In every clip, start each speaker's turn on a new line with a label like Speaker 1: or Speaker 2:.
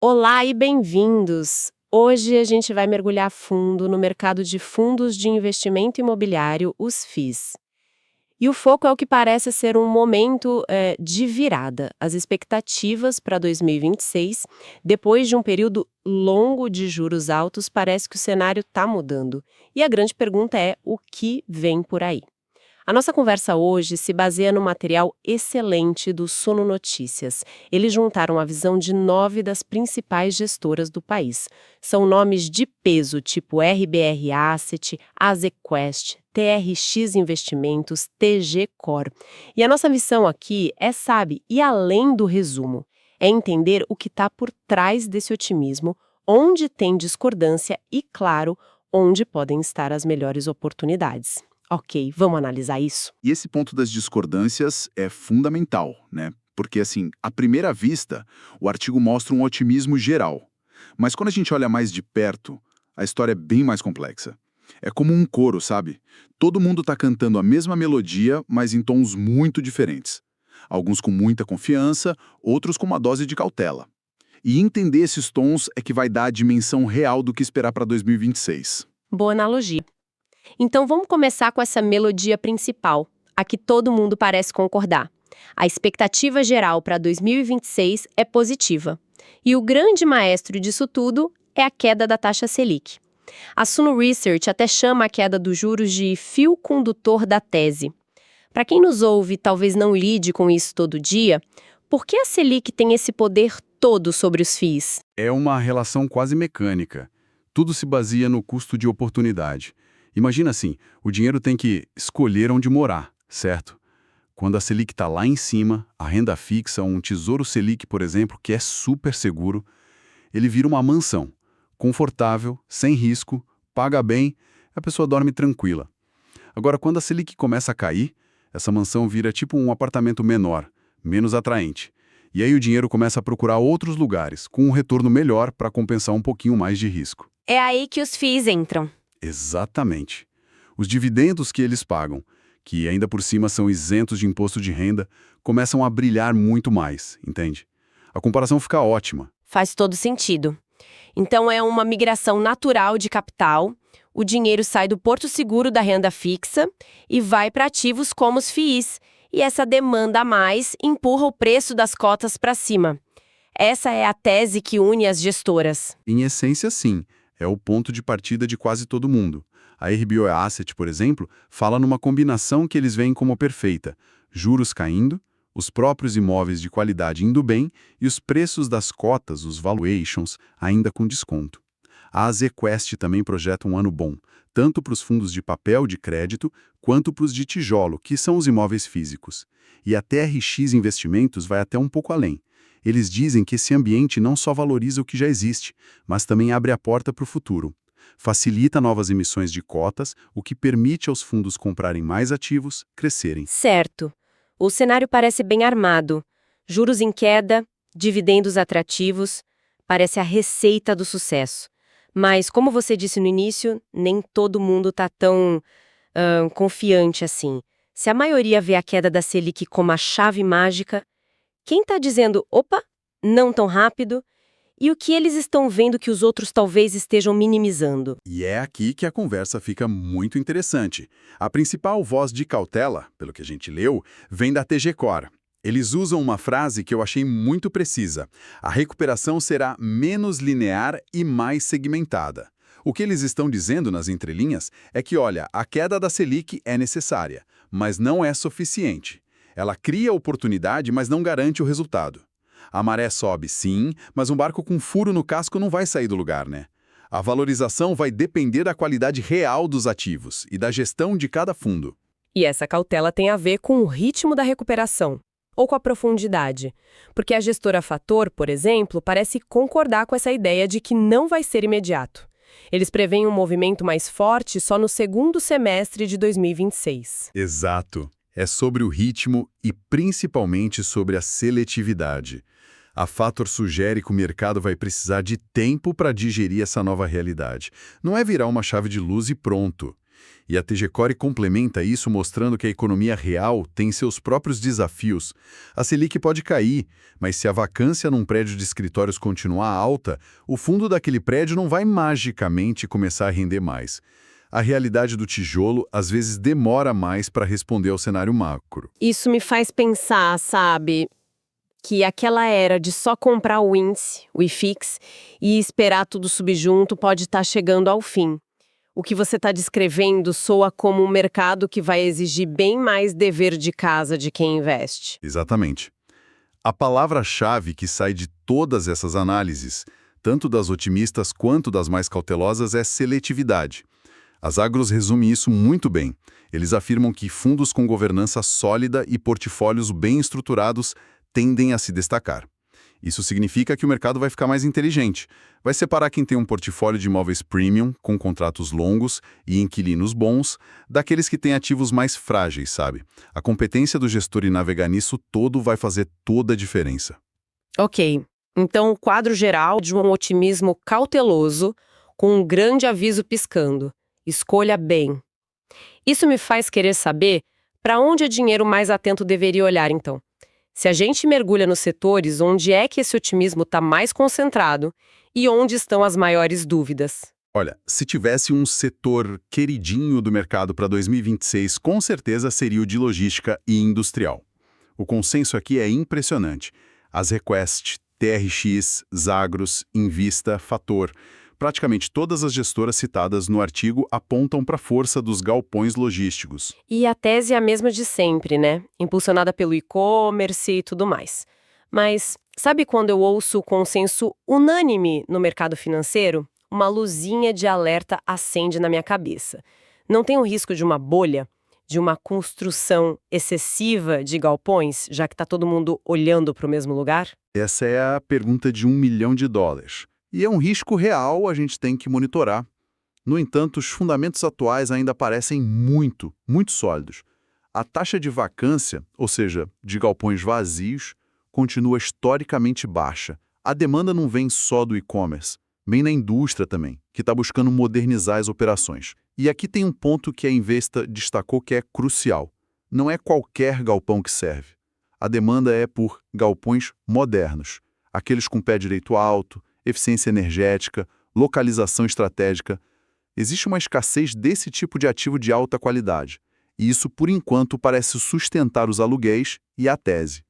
Speaker 1: Olá e bem-vindos! Hoje a gente vai mergulhar a fundo no mercado de fundos de investimento imobiliário, os FIIs. E o foco é o que parece ser um momento de virada. As expectativas para 2026, depois de um período longo de juros altos, parece que o cenário está mudando. E a grande pergunta é: o que vem por aí? A nossa conversa hoje se baseia no material excelente do Suno Notícias. Eles juntaram a visão de 9 das principais gestoras do país. São nomes de peso, tipo RBR Asset, Azequest, TRX Investimentos, TG Core. E a nossa missão aqui é, sabe, ir além do resumo. É entender o que está por trás desse otimismo, onde tem discordância e, claro, onde podem estar as melhores oportunidades. Ok, vamos analisar isso?
Speaker 2: E esse ponto das discordâncias é fundamental, né? Porque, assim, à primeira vista, o artigo mostra um otimismo geral. Mas quando a gente olha mais de perto, a história é bem mais complexa. É como um coro, sabe? Todo mundo está cantando a mesma melodia, mas em tons muito diferentes. Alguns com muita confiança, outros com uma dose de cautela. E entender esses tons é que vai dar a dimensão real do que esperar para 2026.
Speaker 1: Boa analogia. Então vamos começar com essa melodia principal, a que todo mundo parece concordar. A expectativa geral para 2026 é positiva. E o grande maestro disso tudo é a queda da taxa Selic. A Suno Research até chama a queda dos juros de fio condutor da tese. Para quem nos ouve e talvez não lide com isso todo dia, por que a Selic tem esse poder todo sobre os FIIs?
Speaker 3: É uma relação quase mecânica. Tudo se baseia no custo de oportunidade. Imagina assim, o dinheiro tem que escolher onde morar, certo? Quando a Selic está lá em cima, a renda fixa, um tesouro Selic, por exemplo, que é super seguro, ele vira uma mansão, confortável, sem risco, paga bem, a pessoa dorme tranquila. Agora, quando a Selic começa a cair, essa mansão vira tipo um apartamento menor, menos atraente. E aí o dinheiro começa a procurar outros lugares, com um retorno melhor para compensar um pouquinho mais de risco.
Speaker 1: É aí que os FIIs entram.
Speaker 3: Exatamente. Os dividendos que eles pagam, que ainda por cima são isentos de imposto de renda, começam a brilhar muito mais, entende? A comparação fica ótima.
Speaker 1: Faz todo sentido. Então é uma migração natural de capital, o dinheiro sai do porto seguro da renda fixa e vai para ativos como os FIIs, e essa demanda a mais empurra o preço das cotas para cima. Essa é a tese que une as gestoras.
Speaker 3: Em essência, sim, é o ponto de partida de quase todo mundo. A RBO Asset, por exemplo, fala numa combinação que eles veem como perfeita: juros caindo, os próprios imóveis de qualidade indo bem e os preços das cotas, os valuations, ainda com desconto. A Azequest também projeta um ano bom, tanto para os fundos de papel de crédito quanto para os de tijolo, que são os imóveis físicos. E a TRX Investimentos vai até um pouco além. Eles dizem que esse ambiente não só valoriza o que já existe, mas também abre a porta para o futuro. Facilita novas emissões de cotas, o que permite aos fundos comprarem mais ativos, crescerem.
Speaker 1: Certo. O cenário parece bem armado. Juros em queda, dividendos atrativos, parece a receita do sucesso. Mas, como você disse no início, nem todo mundo está tão confiante assim. Se a maioria vê a queda da Selic como a chave mágica, quem está dizendo, opa, não tão rápido? E o que eles estão vendo que os outros talvez estejam minimizando?
Speaker 3: E é aqui que a conversa fica muito interessante. A principal voz de cautela, pelo que a gente leu, vem da TG Core. Eles usam uma frase que eu achei muito precisa: a recuperação será menos linear e mais segmentada. O que eles estão dizendo nas entrelinhas é que, olha, a queda da Selic é necessária, mas não é suficiente. Ela cria oportunidade, mas não garante o resultado. A maré sobe, sim, mas um barco com furo no casco não vai sair do lugar, né? A valorização vai depender da qualidade real dos ativos e da gestão de cada fundo.
Speaker 1: E essa cautela tem a ver com o ritmo da recuperação, ou com a profundidade. Porque a gestora Fator, por exemplo, parece concordar com essa ideia de que não vai ser imediato. Eles preveem um movimento mais forte só no segundo semestre de 2026.
Speaker 3: Exato. É sobre o ritmo e principalmente sobre a seletividade. A Fator sugere que o mercado vai precisar de tempo para digerir essa nova realidade. Não é virar uma chave de luz e pronto. E a TG Core complementa isso mostrando que a economia real tem seus próprios desafios. A Selic pode cair, mas se a vacância num prédio de escritórios continuar alta, o fundo daquele prédio não vai magicamente começar a render mais. A realidade do tijolo às vezes demora mais para responder ao cenário macro.
Speaker 1: Isso me faz pensar, sabe, que aquela era de só comprar o índice, o IFIX, e esperar tudo subir junto pode estar chegando ao fim. O que você está descrevendo soa como um mercado que vai exigir bem mais dever de casa de quem investe.
Speaker 3: Exatamente. A palavra-chave que sai de todas essas análises, tanto das otimistas quanto das mais cautelosas, é seletividade. As agros resumem isso muito bem. Eles afirmam que fundos com governança sólida e portfólios bem estruturados tendem a se destacar. Isso significa que o mercado vai ficar mais inteligente. Vai separar quem tem um portfólio de imóveis premium, com contratos longos e inquilinos bons, daqueles que têm ativos mais frágeis, sabe? A competência do gestor em navegar nisso todo vai fazer toda a diferença.
Speaker 1: Ok, então o quadro geral de um otimismo cauteloso, com um grande aviso piscando. Escolha bem. Isso me faz querer saber para onde o dinheiro mais atento deveria olhar, então. Se a gente mergulha nos setores, onde é que esse otimismo está mais concentrado e onde estão as maiores dúvidas?
Speaker 3: Olha, se tivesse um setor queridinho do mercado para 2026, com certeza seria o de logística e industrial. O consenso aqui é impressionante. As Request, TRX, Zagros, Invista, Fator, praticamente todas as gestoras citadas no artigo apontam para a força dos galpões logísticos.
Speaker 1: E a tese é a mesma de sempre, né? Impulsionada pelo e-commerce e tudo mais. Mas sabe quando eu ouço o consenso unânime no mercado financeiro? Uma luzinha de alerta acende na minha cabeça. Não tem o risco de uma bolha, de uma construção excessiva de galpões, já que está todo mundo olhando para o mesmo lugar?
Speaker 3: Essa é a pergunta de $1 milhão. E é um risco real, a gente tem que monitorar. No entanto, os fundamentos atuais ainda parecem muito sólidos. A taxa de vacância, ou seja, de galpões vazios, continua historicamente baixa. A demanda não vem só do e-commerce, vem na indústria também, que está buscando modernizar as operações. E aqui tem um ponto que a Investa destacou que é crucial. Não é qualquer galpão que serve. A demanda é por galpões modernos, aqueles com pé direito alto, eficiência energética, localização estratégica. Existe uma escassez desse tipo de ativo de alta qualidade. E isso, por enquanto, parece sustentar os aluguéis e a tese.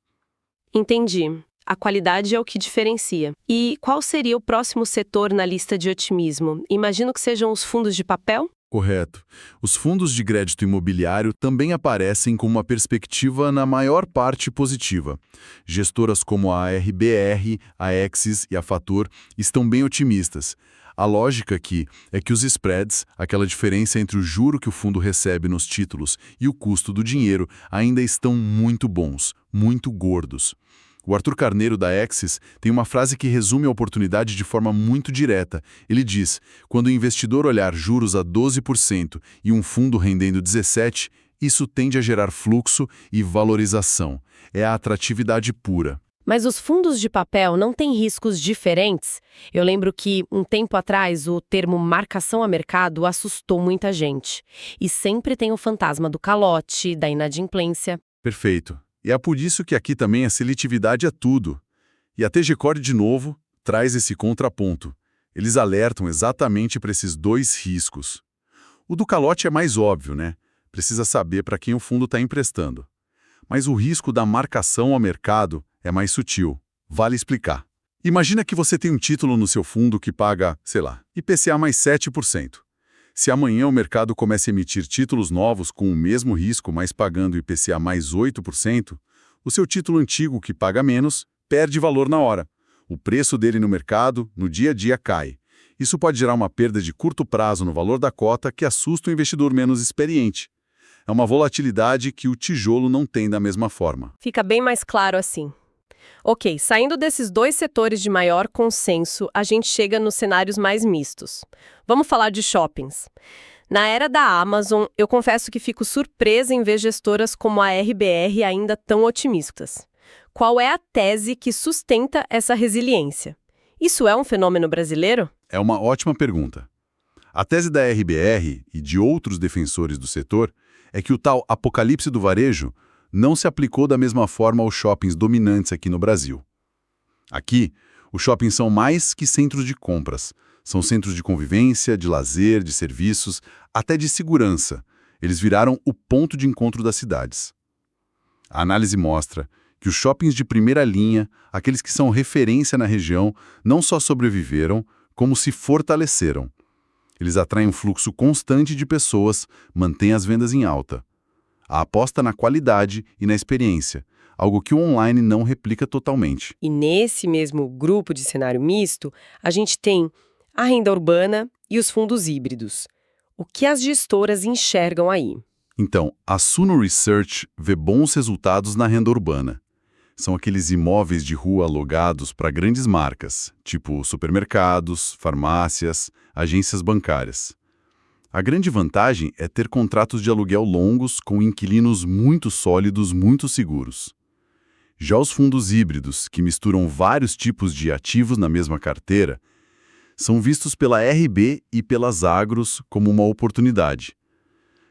Speaker 1: Entendi. A qualidade é o que diferencia. E qual seria o próximo setor na lista de otimismo? Imagino que sejam os fundos de papel?
Speaker 3: Correto. Os fundos de crédito imobiliário também aparecem com uma perspectiva na maior parte positiva. Gestoras como a RBR, a Exis e a Fator estão bem otimistas. A lógica aqui é que os spreads, aquela diferença entre o juro que o fundo recebe nos títulos e o custo do dinheiro, ainda estão muito bons, muito gordos. O Arthur Carneiro, da Exis, tem uma frase que resume a oportunidade de forma muito direta. Ele diz, quando o investidor olhar juros a 12% e um fundo rendendo 17%, isso tende a gerar fluxo e valorização. É a atratividade pura.
Speaker 1: Mas os fundos de papel não têm riscos diferentes? Eu lembro que, um tempo atrás, o termo marcação a mercado assustou muita gente. E sempre tem o fantasma do calote, da inadimplência.
Speaker 3: Perfeito. E é por isso que aqui também a seletividade é tudo. E a TG Core, de novo, traz esse contraponto. Eles alertam exatamente para esses dois riscos. O do calote é mais óbvio, né? Precisa saber para quem o fundo está emprestando. Mas o risco da marcação ao mercado é mais sutil. Vale explicar. Imagina que você tem um título no seu fundo que paga, sei lá, IPCA mais 7%. Se amanhã o mercado começa a emitir títulos novos com o mesmo risco, mas pagando IPCA mais 8%, o seu título antigo, que paga menos, perde valor na hora. O preço dele no mercado, no dia a dia, cai. Isso pode gerar uma perda de curto prazo no valor da cota que assusta o investidor menos experiente. É uma volatilidade que o tijolo não tem da mesma forma.
Speaker 1: Fica bem mais claro assim. Ok, saindo desses dois setores de maior consenso, a gente chega nos cenários mais mistos. Vamos falar de shoppings. Na era da Amazon, eu confesso que fico surpresa em ver gestoras como a RBR ainda tão otimistas. Qual é a tese que sustenta essa resiliência? Isso é um fenômeno brasileiro?
Speaker 3: É uma ótima pergunta. A tese da RBR e de outros defensores do setor é que o tal apocalipse do varejo não se aplicou da mesma forma aos shoppings dominantes aqui no Brasil. Aqui, os shoppings são mais que centros de compras. São centros de convivência, de lazer, de serviços, até de segurança. Eles viraram o ponto de encontro das cidades. A análise mostra que os shoppings de primeira linha, aqueles que são referência na região, não só sobreviveram, como se fortaleceram. Eles atraem um fluxo constante de pessoas, mantêm as vendas em alta. A aposta na qualidade e na experiência, algo que o online não replica totalmente.
Speaker 1: E nesse mesmo grupo de cenário misto, a gente tem a renda urbana e os fundos híbridos. O que as gestoras enxergam aí?
Speaker 3: Então, a Suno Research vê bons resultados na renda urbana. São aqueles imóveis de rua alugados para grandes marcas, tipo supermercados, farmácias, agências bancárias. A grande vantagem é ter contratos de aluguel longos com inquilinos muito sólidos, muito seguros. Já os fundos híbridos, que misturam vários tipos de ativos na mesma carteira, são vistos pela RB e pelas agros como uma oportunidade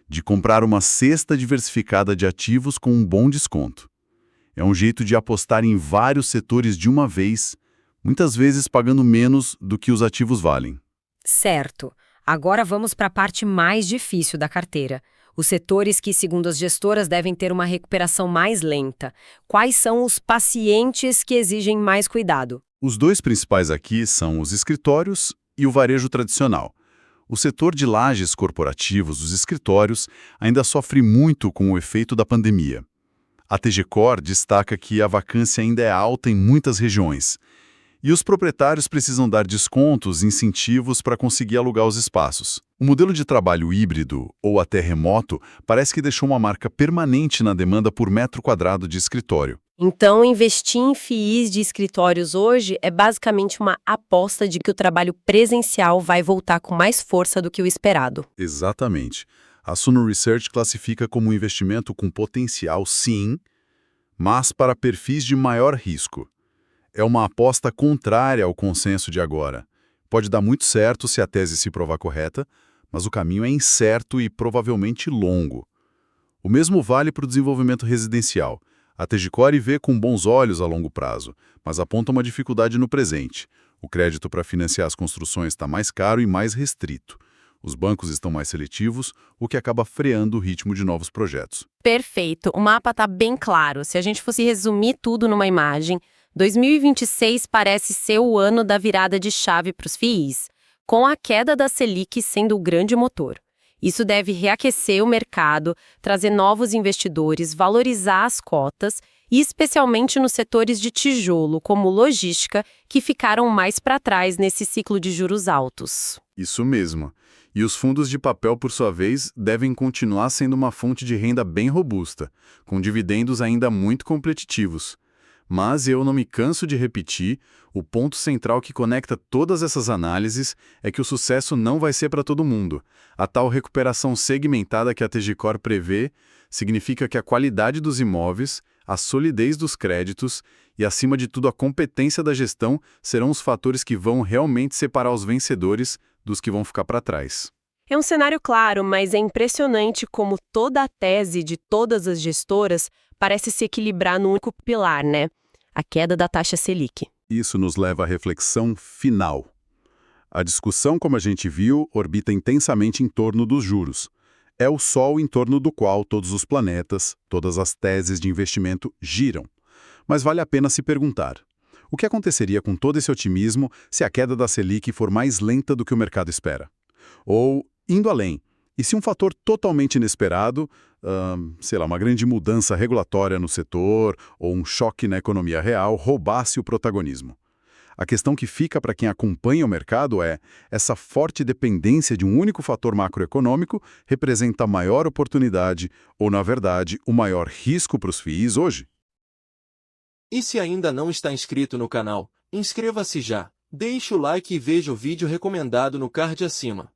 Speaker 3: de comprar uma cesta diversificada de ativos com um bom desconto. É um jeito de apostar em vários setores de uma vez, muitas vezes pagando menos do que os ativos valem.
Speaker 4: Certo. Agora vamos para a parte mais difícil da carteira. Os setores que, segundo as gestoras, devem ter uma recuperação mais lenta. Quais são os pacientes que exigem mais cuidado?
Speaker 3: Os dois principais aqui são os escritórios e o varejo tradicional. O setor de lajes corporativos, os escritórios, ainda sofre muito com o efeito da pandemia. A TG Core destaca que a vacância ainda é alta em muitas regiões. E os proprietários precisam dar descontos e incentivos para conseguir alugar os espaços. O modelo de trabalho híbrido, ou até remoto, parece que deixou uma marca permanente na demanda por metro quadrado de escritório.
Speaker 1: Então, investir em FIIs de escritórios hoje é basicamente uma aposta de que o trabalho presencial vai voltar com mais força do que o esperado.
Speaker 3: Exatamente. A Suno Research classifica como um investimento com potencial, sim, mas para perfis de maior risco. É uma aposta contrária ao consenso de agora. Pode dar muito certo se a tese se provar correta, mas o caminho é incerto e provavelmente longo. O mesmo vale para o desenvolvimento residencial. A TG Core vê com bons olhos a longo prazo, mas aponta uma dificuldade no presente. O crédito para financiar as construções está mais caro e mais restrito. Os bancos estão mais seletivos, o que acaba freando o ritmo de novos projetos.
Speaker 1: Perfeito, o mapa está bem claro. Se a gente fosse resumir tudo numa imagem, 2026 parece ser o ano da virada de chave para os FIIs, com a queda da Selic sendo o grande motor. Isso deve reaquecer o mercado, trazer novos investidores, valorizar as cotas e especialmente nos setores de tijolo, como logística, que ficaram mais para trás nesse ciclo de juros altos.
Speaker 3: Isso mesmo. E os fundos de papel, por sua vez, devem continuar sendo uma fonte de renda bem robusta, com dividendos ainda muito competitivos. Mas eu não me canso de repetir, o ponto central que conecta todas essas análises é que o sucesso não vai ser para todo mundo. A tal recuperação segmentada que a TG Core prevê significa que a qualidade dos imóveis, a solidez dos créditos e, acima de tudo, a competência da gestão serão os fatores que vão realmente separar os vencedores dos que vão ficar para trás.
Speaker 1: É um cenário claro, mas é impressionante como toda a tese de todas as gestoras parece se equilibrar num único pilar, né? A queda da taxa Selic.
Speaker 3: Isso nos leva à reflexão final. A discussão, como a gente viu, orbita intensamente em torno dos juros. É o Sol em torno do qual todos os planetas, todas as teses de investimento giram. Mas vale a pena se perguntar: o que aconteceria com todo esse otimismo se a queda da Selic for mais lenta do que o mercado espera? Ou, indo além, e se um fator totalmente inesperado, uma grande mudança regulatória no setor ou um choque na economia real roubasse o protagonismo? A questão que fica para quem acompanha o mercado é: essa forte dependência de um único fator macroeconômico representa a maior oportunidade ou, na verdade, o maior risco para os FIIs hoje?
Speaker 5: E se ainda não está inscrito no canal, inscreva-se já, deixe o like e veja o vídeo recomendado no card acima.